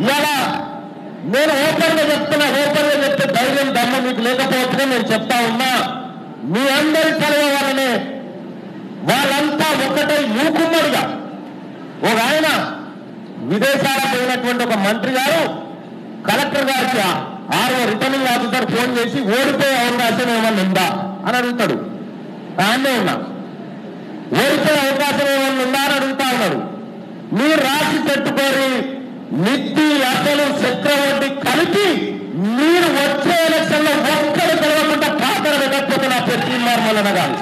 ఇలా నేను ఓపెన్గా చెప్తున్నా, ఓపెన్గా చెప్తే ధైర్యం దమ్ము మీకు లేకపోతే నేను చెప్తా ఉన్నా, మీ అందరి చదివే వల్లనే వాళ్ళంతా ఒకటై మూకుమ్మడిగా ఒక ఆయన విదేశాలకు పోయినటువంటి ఒక మంత్రి గారు కలెక్టర్ గారికి రిటర్నింగ్ ఆఫీసర్ ఫోన్ చేసి ఓడిపోయే అవకాశం ఏమన్నా ఉందా అని అడుగుతాడు. ఆయనే ఉన్నా ఓడిపోయే అవకాశం ఏమన్నా ఉందా అని అడుగుతా ఉన్నాడు. మీరు రాసి పెట్టుకొని నిధి అసలు చక్రవర్తి కలిపి మీరు వచ్చే ఎలక్షన్ లో ఒక్కరు గెలవకుండా పాత్ర పెట్టకపోతే నా పేరు తీర్మార్ మల్లన్న గారు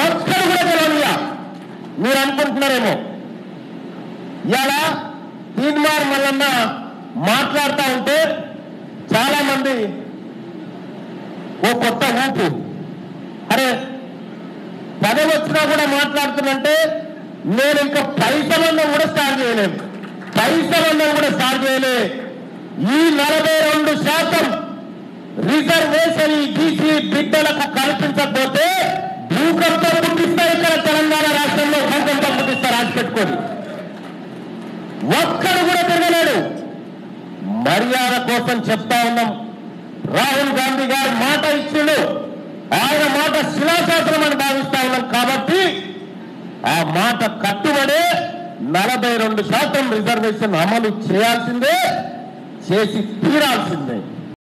ఒక్కరు కూడా గెలవనియా. మీరు అనుకుంటున్నారేమో ఇలా తీర్మార్ మల్లన్న మాట్లాడుతూ ఉంటే చాలా మంది ఓ కొత్త ఊపు, అరే పదవి వచ్చినా కూడా మాట్లాడుతున్నంటే నేను ఇంకా పైసలన్నం కూడా స్టార్ట్ చేయలేను, పైసలన్నం కూడా స్టార్ట్ చేయలే. ఈ 42% రిజర్వేషన్ ఈ బీసీ బిడ్డలకు కల్పించకపోతే భూకంపం పుట్టిస్తా. ఇక్కడ తెలంగాణ రాష్ట్రంలో భూకంపం పుట్టిస్తా, రాసి పెట్టుకోండి. ఒక్కడు కూడా తిరగలేడు. మర్యాద కోసం చెప్తా ఉన్నాం. రాహుల్ గాంధీ గారు మాట ఇచ్చిండు, ఆయన మాట శిలాశాసనం అని భావిస్తా ఉన్నాం. కాబట్టి ఆ మాట కట్టుబడే 42% రిజర్వేషన్ అమలు చేయాల్సిందే, చేసి తీరాల్సిందే.